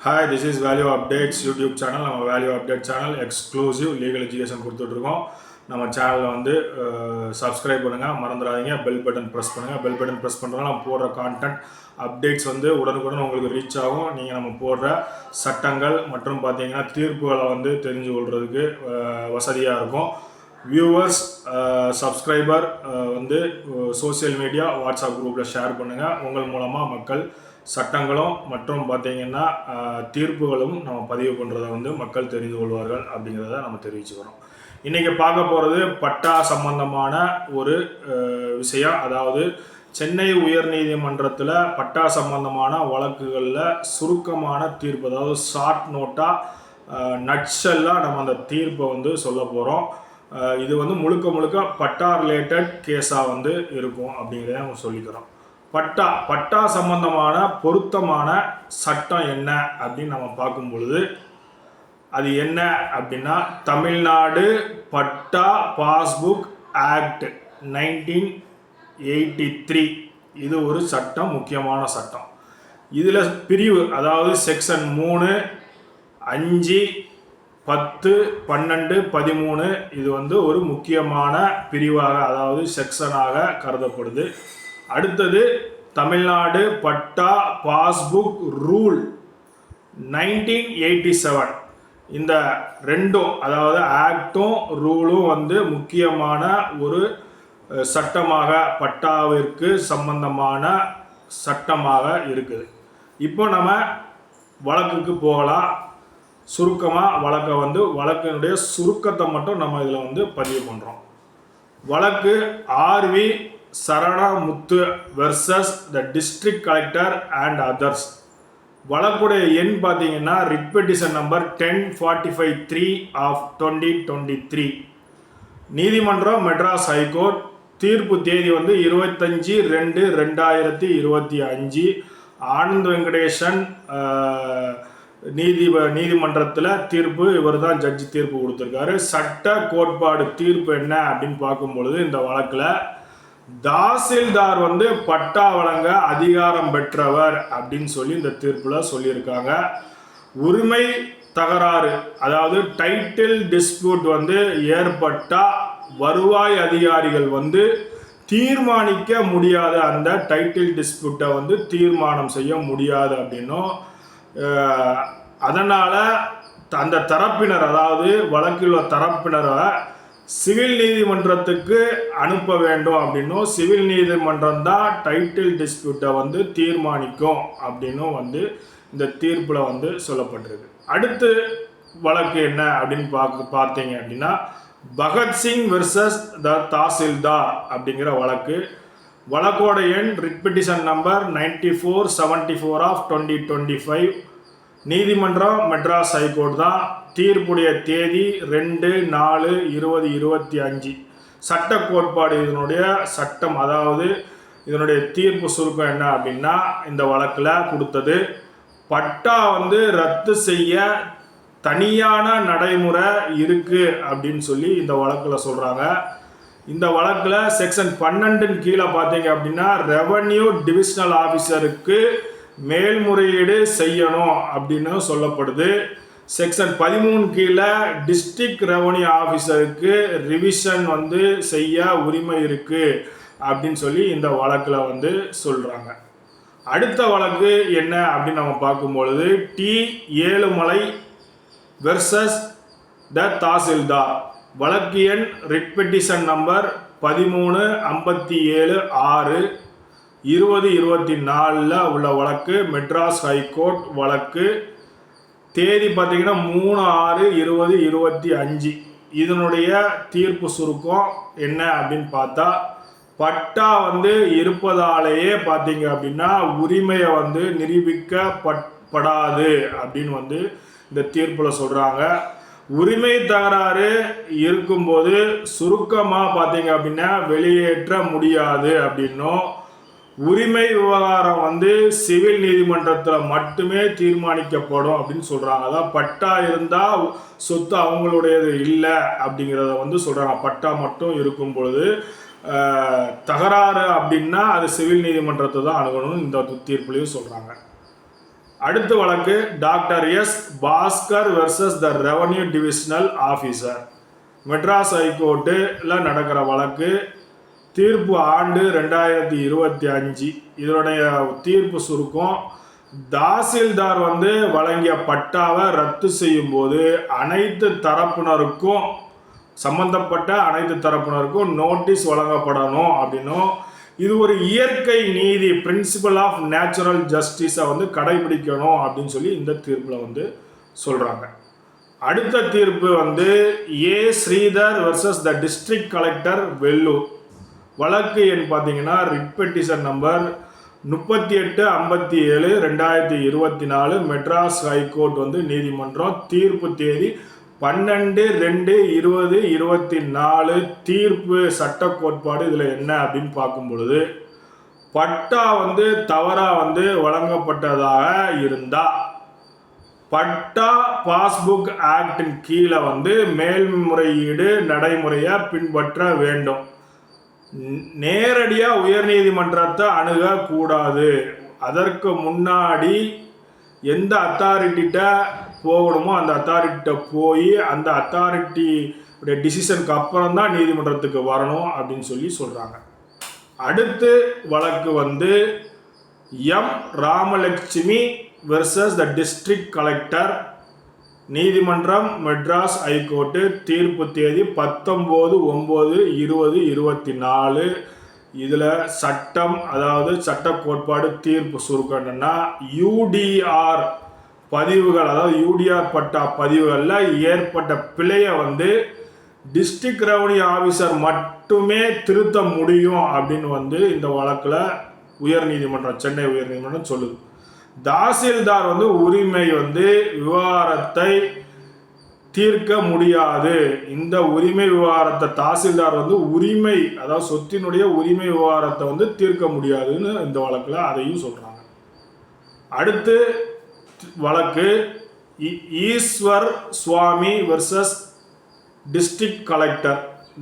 Hi, this is Value Updates YouTube channel. நம்ம value update channel exclusive legal education கொடுத்துட்ருக்கோம். நம்ம சேனலில் வந்து சப்ஸ்கிரைப் பண்ணுங்கள், மறந்துடாதீங்க. பெல் பட்டன் ப்ரெஸ் பண்ணுங்கள். பெல் பட்டன் ப்ரெஸ் பண்ணுறதுனால நம்ம போடுற கான்டென்ட் அப்டேட்ஸ் வந்து உடனுக்குடன் உங்களுக்கு ரீச் ஆகும். நீங்கள் நம்ம போடுற சட்டங்கள் மற்றும் பார்த்தீங்கன்னா தீர்ப்புகளை வந்து தெரிஞ்சு கொள்வதுக்கு வசதியாக இருக்கும். வியூவர்ஸ், சப்ஸ்கிரைபர் வந்து சோசியல் மீடியா வாட்ஸ்அப் குரூப்பில் ஷேர் பண்ணுங்கள். உங்கள் மூலமாக மக்கள் சட்டங்களும் மற்றும் பார்த்திங்கன்னா தீர்ப்புகளும் நம்ம பதிவு பண்ணுறதை வந்து மக்கள் தெரிந்து கொள்வார்கள் அப்படிங்கிறத நம்ம தெரிவிச்சுக்கிறோம். இன்றைக்கி பார்க்க போகிறது பட்டா சம்பந்தமான ஒரு விஷயம். அதாவது சென்னை உயர்நீதிமன்றத்தில் பட்டா சம்பந்தமான வழக்குகளில் சுருக்கமான தீர்ப்பு, அதாவது ஷார்ட் நோட்டாக நட்ஸெல்லாம் நம்ம அந்த தீர்ப்பை வந்து சொல்ல போகிறோம். இது வந்து முழுக்க முழுக்க பட்டா ரிலேட்டட் கேஸாக வந்து இருக்கும் அப்படிங்கிறத நம்ம சொல்லிக்கிறோம். பட்டா சம்பந்தமான பொருத்தமான சட்டம் என்ன அப்படின்னு நம்ம பார்க்கும் பொழுது அது என்ன அப்படின்னா, தமிழ்நாடு பட்டா பாஸ்புக் ஆக்ட் 1983 இது ஒரு சட்டம், முக்கியமான சட்டம். இதில் பிரிவு, அதாவது செக்ஷன் 3, 5, 10, 12, 13 இது வந்து ஒரு முக்கியமான பிரிவாக, அதாவது செக்ஷனாக கருதப்படுது. அடுத்தது தமிழ்நாடு பட்டா பாஸ்புக் ரூல் 1987. இந்த ரெண்டும், அதாவது ஆக்டும் ரூலும் வந்து முக்கியமான ஒரு சட்டமாக, பட்டாவிற்கு சம்பந்தமான சட்டமாக இருக்குது. இப்போ நம்ம வழக்குக்கு போகலாம். சுருக்கமாக வழக்கினுடைய சுருக்கத்தை மட்டும் நம்ம இதில் வந்து பதிவு பண்ணுறோம். வழக்கு R V Saranamuthu versus the district collector and others. வழக்குடைய எண் பார்த்தீங்கன்னா ரிட் பெட்டிஷன் நம்பர் 1045/3 ஆஃப் 2023. நீதிமன்றம் மெட்ராஸ் ஹைகோர்ட். தீர்ப்பு தேதி வந்து 25/2/2025. ஆனந்த் வெங்கடேசன் நீதிமன்றத்தில் தீர்ப்பு, இவர் தான் ஜட்ஜி தீர்ப்பு கொடுத்துருக்காரு. சட்ட கோட்பாடு தீர்ப்பு என்ன அப்படின்னு பார்க்கும் பொழுது, இந்த வழக்கில் தாசில்தார் வந்து பட்டா வழங்க அதிகாரம் பெற்றவர் அப்படின்னு சொல்லி இந்த தீர்ப்பில் சொல்லியிருக்காங்க. உரிமை தகராறு, அதாவது டைட்டில் டிஸ்பியூட் வந்து ஏற்பட்டால் வருவாய் அதிகாரிகள் வந்து தீர்மானிக்க முடியாத அந்த டைட்டில் டிஸ்பியூட்டை வந்து தீர்மானம் செய்ய முடியாது அப்படின்னும், அதனால் அந்த தரப்பினர், அதாவது வழக்கில் உள்ள தரப்பினரை சிவில் நீதிமன்றத்துக்கு அனுப்ப வேண்டும் அப்படின்னும், சிவில் நீதிமன்றம் தான் டைட்டில் டிஸ்பியூட்டை வந்து தீர்மானிக்கும் அப்படின்னும் வந்து இந்த தீர்ப்பில் வந்து சொல்லப்பட்டிருக்கு. அடுத்து வழக்கு என்ன அப்படின்னு பார்த்தீங்க அப்படின்னா, பகத்சிங் வெர்சஸ் த தாசில்தார் அப்படிங்கிற வழக்கு. வழக்கோட எண் ரிட் பெட்டிஷன் நம்பர் 9474 ஆஃப் 2025. நீதிமன்றம் மெட்ராஸ் ஹைகோர்ட் தான். தீர்ப்புடைய தேதி 2/4/2025. சட்ட கோட்பாடு இதனுடைய சட்டம், அதாவது இதனுடைய தீர்ப்பு சுருக்கம் என்ன அப்படின்னா, இந்த வழக்கில் கொடுத்தது பட்டா வந்து ரத்து செய்ய தனியான நடைமுறை இருக்குது அப்படின்னு சொல்லி இந்த வழக்கில் சொல்கிறாங்க. இந்த வழக்கில் செக்ஷன் 12 கீழே பார்த்தீங்க அப்படின்னா, ரெவன்யூ டிவிஷனல் ஆஃபீஸருக்கு மேல்முறையீடு செய்யணும் அப்படின்னு சொல்லப்படுது. செக்ஷன் 13 கீழே டிஸ்ட்ரிக்ட் ரெவன்யூ ஆஃபீஸருக்கு ரிவிஷன் வந்து செய்ய உரிமை இருக்குது அப்படின்னு சொல்லி இந்த வழக்கில் வந்து சொல்கிறாங்க. அடுத்த வழக்கு என்ன அப்படின்னு நம்ம பார்க்கும்பொழுது, டி ஏழுமலை வெர்சஸ் த தாசில்தார். வழக்கு எண் ரிட் பெட்டிஷன் நம்பர் 1357/6/2024 உள்ள வழக்கு. மெட்ராஸ் ஹைகோர்ட் வழக்கு. தேதி பார்த்தீங்கன்னா 3/6/2025. இதனுடைய தீர்ப்பு சுருக்கம் என்ன அப்படின்னு பார்த்தா, பட்டா வந்து இருப்பதாலேயே பார்த்தீங்க அப்படின்னா உரிமையை வந்து நிரூபிக்கப்படாது அப்படின்னு வந்து இந்த தீர்ப்பில் சொல்கிறாங்க. உரிமை தகராறு இருக்கும்போது சுருக்கமாக பார்த்தீங்க அப்படின்னா வெளியேற்ற முடியாது அப்படின்னும், உரிமை விவகாரம் வந்து சிவில் நீதிமன்றத்தில் மட்டுமே தீர்மானிக்கப்படும் அப்படின்னு சொல்கிறாங்க. அதான் பட்டா இருந்தால் சொத்து அவங்களுடையது இல்லை அப்படிங்கிறத வந்து சொல்கிறாங்க. பட்டா மட்டும் இருக்கும் பொழுது தகராறு அப்படின்னா அது சிவில் நீதிமன்றத்தை தான் அணுகணும்னு இந்த தீர்ப்புலையும் சொல்கிறாங்க. அடுத்த வழக்கு doctor S Bhaskar versus the revenue divisional officer. Madras ஹைகோர்ட்டில் நடக்கிற வழக்கு. தீர்ப்பு ஆண்டு 2025. இதனுடைய தீர்ப்பு சுருக்கம். தாசில்தார் வழங்கிய பட்டாவை ரத்து செய்யும் போது அனைத்து தரப்பினருக்கும், சம்பந்தப்பட்ட அனைத்து தரப்பினருக்கும் நோட்டீஸ் வழங்கப்படணும் அப்படின்னும், இது ஒரு இயற்கை நீதி, பிரின்சிபல் ஆஃப் நேச்சுரல் ஜஸ்டிஸை கடைபிடிக்கணும் அப்படின்னு சொல்லி இந்த தீர்ப்பில் சொல்கிறாங்க. அடுத்த தீர்ப்பு A Sridhar versus the district collector Vellore. வழக்கு எண் பார்த்தீங்கன்னா writ petition number 3857 2024. Madras high court நீதிமன்றம். தீர்ப்பு தேதி 12/2/2024. தீர்ப்பு சட்ட கோட்பாடு இதில் என்ன அப்படின்னு பார்க்கும் பொழுது, பட்டா தவறா வழங்கப்பட்டதாக இருந்தா பட்டா பாஸ்புக் ஆக்டின் கீழே மேல்முறையீடு நடைமுறையை பின்பற்ற வேண்டும். நேரடியாக உயர்நீதிமன்றத்தை அணுகக்கூடாது. அதற்கு முன்னாடி எந்த அத்தாரிட்டிகிட்ட போகணுமோ அந்த அத்தாரிட்டிகிட்ட போய் அந்த அத்தாரிட்டியுடைய டிசிஷனுக்கு அப்புறம் தான் நீதிமன்றத்துக்கு வரணும் அப்படின்னு சொல்லி சொல்கிறாங்க. அடுத்து வழக்கு M Ramalakshmi versus the district collector. நீதிமன்றம் மெட்ராஸ் ஹைகோர்ட்டு. தீர்ப்பு தேதி 19/9/2024. இதில் சட்டம், அதாவது சட்ட கோட்பாடு தீர்ப்பு சுருக்கம் என்னன்னா, யூடிஆர் பதிவுகள், அதாவது யூடிஆர் பட்டா பதிவுகளில் ஏற்பட்ட பிழையை டிஸ்ட்ரிக்ட் ரெவன்யூ ஆஃபீஸர் மட்டுமே திருத்த முடியும் அப்படின்னு இந்த வழக்கில் உயர்நீதிமன்றம், சென்னை உயர்நீதிமன்றம் சொல்லுது. தாசில்தார் உரிமை விவகாரத்தை தீர்க்க முடியாது. இந்த உரிமை விவகாரத்தை தாசில்தார் உரிமை, அதாவது சொத்தினுடைய உரிமை விவகாரத்தை தீர்க்க முடியாதுன்னு இந்த வழக்கில் அதையும் சொல்கிறாங்க. அடுத்து வழக்கு ஈஸ்வர் சுவாமி வெர்சஸ் டிஸ்ட்ரிக்ட் கலெக்டர்.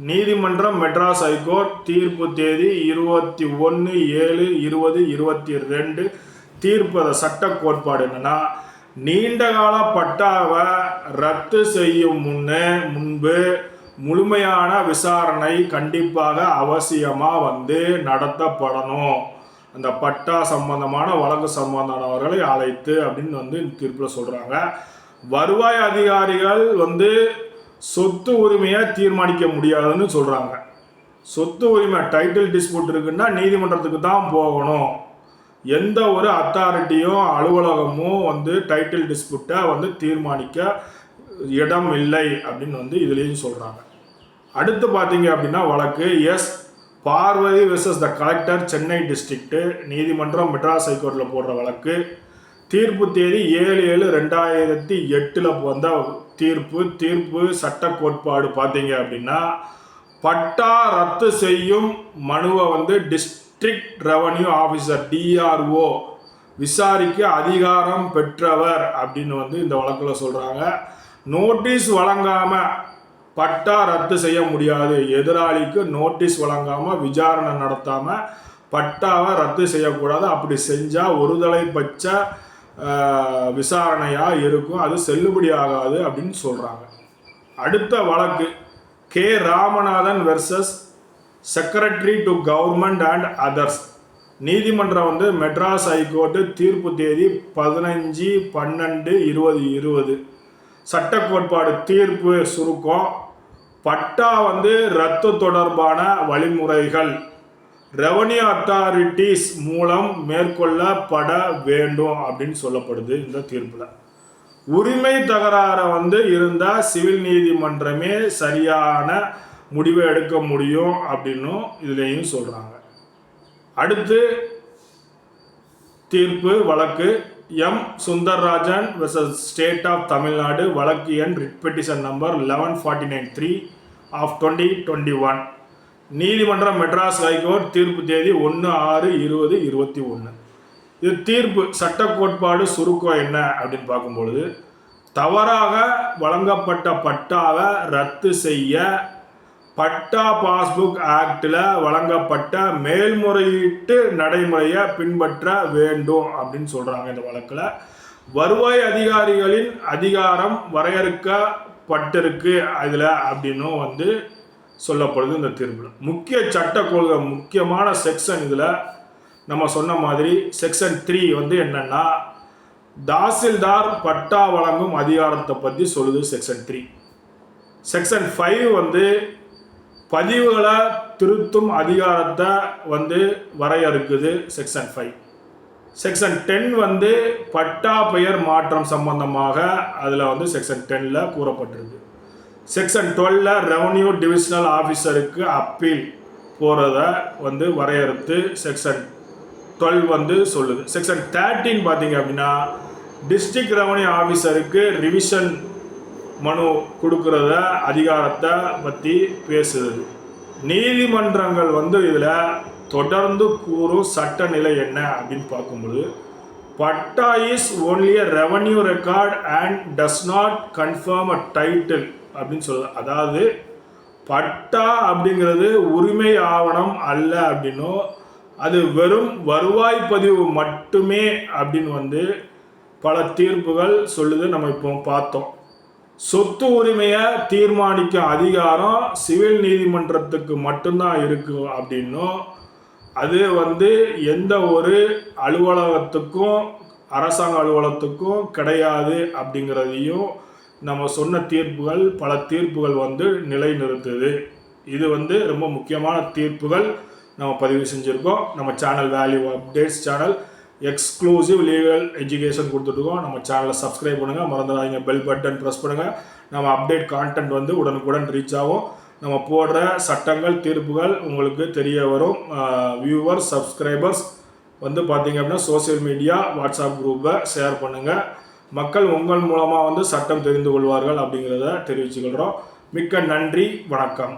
நீதிமன்றம் மெட்ராஸ் ஹைகோர்ட். தீர்ப்பு தேதி 21/7/2022. தீர்ப்பு சட்ட கோட்பாடு என்னன்னா, நீண்டகால பட்டாவை ரத்து செய்யும் முன்பு முழுமையான விசாரணை கண்டிப்பாக அவசியமாக நடத்தப்படணும். அந்த பட்டா சம்பந்தமான வழக்கு சம்பந்தமானவர்களை அழைத்து அப்படின்னு தீர்ப்பில் சொல்கிறாங்க. வருவாய் அதிகாரிகள் சொத்து உரிமையை தீர்மானிக்க முடியாதுன்னு சொல்கிறாங்க. சொத்து உரிமை டைட்டில் டிஸ்பியூட் இருக்குன்னா நீதிமன்றத்துக்கு தான் போகணும். எந்த ஒரு அத்தாரிட்டியும் அலுவலகமும் டைட்டில் டிஸ்பியூட்டை தீர்மானிக்க இடம் இல்லை அப்படின்னு இதுலேயும் சொல்கிறாங்க. அடுத்து பார்த்தீங்க அப்படின்னா வழக்கு S Parvathi versus the collector Chennai district. நீதிமன்றம் மெட்ராஸ் ஹைகோர்ட்டில் போடுற வழக்கு. தீர்ப்பு தேதி 7/7/2008 வந்த தீர்ப்பு. தீர்ப்பு சட்ட கோட்பாடு பார்த்தீங்க அப்படின்னா, பட்டா ரத்து செய்யும் மனுவை டிஸ்ட்ரிக்ட் ரெவன்யூ ஆஃபீஸர் டிஆர்ஓ விசாரிக்க அதிகாரம் பெற்றவர் அப்படின்னு இந்த வழக்கில் சொல்கிறாங்க. நோட்டீஸ் வழங்காமல் பட்டா ரத்து செய்ய முடியாது. எதிராளிக்கு நோட்டீஸ் வழங்காமல் விசாரணை நடத்தாமல் பட்டாவை ரத்து செய்யக்கூடாது. அப்படி செஞ்சால் ஒருதலைப்பட்ச விசாரணையாக இருக்கும், அது செல்லுபடி ஆகாது அப்படின்னு சொல்கிறாங்க. அடுத்த வழக்கு K Ramanathan versus secretary to government and others. நீதிமன்றம் மெட்ராஸ் ஹைகோர்ட்டு. தீர்ப்பு தேதி 15/12/2020. சட்ட கோட்பாடு தீர்ப்பு சுருக்கம். பட்டா ரத்து தொடர்பான வழிமுறைகள் ரெவன்யூ அத்தாரிட்டிஸ் மூலம் மேற்கொள்ளப்பட வேண்டும் அப்படின்னு சொல்லப்படுது இந்த தீர்ப்பில். உரிமை தகராறு இருந்தால் சிவில் நீதிமன்றமே சரியான முடிவை எடுக்க முடியும் அப்படின்னும் இதுலேயும் சொல்கிறாங்க. அடுத்து தீர்ப்பு வழக்கு M Sundarrajan versus state of Tamil Nadu. வழக்கு எண் ரிட் பெட்டிஷன் நம்பர் 1149/2021. நீதிமன்றம் மெட்ராஸ் ஹைகோர்ட். தீர்ப்பு தேதி 1/6/2021. இது தீர்ப்பு சட்ட கோட்பாடு சுருக்கம் என்ன அப்படின்னு பார்க்கும்பொழுது, தவறாக வழங்கப்பட்ட பட்டாவை ரத்து செய்ய பட்டா பாஸ்புக் ஆக்டில் வழங்கப்பட்ட மேல்முறையீட்டு நடைமுறையை பின்பற்ற வேண்டும் அப்படின்னு சொல்கிறாங்க இந்த வழக்கில். வருவாய் அதிகாரிகளின் அதிகாரம் வரையறுக்கப்பட்டிருக்கு அதில் அப்படின்னும் வந்து சொல்லப்படுது இந்த தீர்ப்பில். முக்கிய சட்ட கொள்கை முக்கியமான செக்ஷன் இதில் நம்ம சொன்ன மாதிரி செக்ஷன் 3 வந்து என்னன்னா தாசில்தார் பட்டா வழங்கும் அதிகாரத்தை பற்றி சொல்லுது செக்ஷன் 3. செக்ஷன் 5 வந்து பதிவுகளை திருத்தும் அதிகாரத்தை வந்து வரையறுக்குது செக்ஷன் 5. செக்ஷன் 10 வந்து பட்டா பெயர் மாற்றம் சம்பந்தமாக அதில் வந்து செக்ஷன் 10ல் கூறப்பட்டிருக்கு. செக்ஷன் 12ல் ரெவன்யூ டிவிஷனல் ஆஃபீஸருக்கு அப்பீல் போகிறத வந்து வரையறுத்து செக்ஷன் 12 வந்து சொல்லுது. செக்ஷன் 13 பார்த்தீங்க அப்படின்னா டிஸ்ட்ரிக்ட் ரெவன்யூ ஆஃபீஸருக்கு ரிவிஷன் மனு கொடுக்குறத அதிகாரத்தை பற்றி பேசுது. நீதிமன்றங்கள் வந்து இதில் தொடர்ந்து கூறும் சட்டநிலை என்ன அப்படின்னு பார்க்கும்போது patta is only a revenue record and does not confirm a title அப்படின்னு சொல்லுது. அதாவது பட்டா அப்படிங்கிறது உரிமை ஆவணம் அல்ல அப்படின்னும் அது வெறும் வருவாய் பதிவு மட்டுமே அப்படின்னு வந்து பல தீர்ப்புகள் சொல்லுது. நம்ம இப்போ பார்த்தோம். சொத்து உரிமையை தீர்மானிக்கும் அதிகாரம் சிவில் நீதிமன்றத்துக்கு மட்டும்தான் இருக்கு அப்படின்னும் அது வந்து எந்த ஒரு அலுவலகத்துக்கும் அரசாங்க அலுவலகத்துக்கும் கிடையாது அப்படிங்கிறதையும் நம்ம சொன்ன தீர்ப்புகள் பல தீர்ப்புகள் வந்து நிலைநிறுத்துது. இது வந்து ரொம்ப முக்கியமான தீர்ப்புகள் நம்ம பதிவு செஞ்சுருக்கோம். நம்ம channel value updates channel exclusive legal education கொடுத்துட்ருக்கோம். நம்ம சேனலை சப்ஸ்கிரைப் பண்ணுங்கள், மறந்துடாதீங்க பெல் பட்டன் ப்ரெஸ் பண்ணுங்கள். நம்ம அப்டேட் கான்டென்ட் வந்து உடனுக்குடன் ரீச் ஆகும். நம்ம போடுற சட்டங்கள் தீர்ப்புகள் உங்களுக்கு தெரிய வரும். வியூவர்ஸ் சப்ஸ்கிரைபர்ஸ் வந்து பார்த்தீங்க அப்படின்னா சோசியல் மீடியா வாட்ஸ்அப் குரூப்பை ஷேர் பண்ணுங்கள். மக்கள் உங்கள் மூலமாக வந்து சட்டம் தெரிந்து கொள்வார்கள் அப்படிங்கிறத தெரிவிச்சுக்கிறோம். மிக்க நன்றி, வணக்கம்.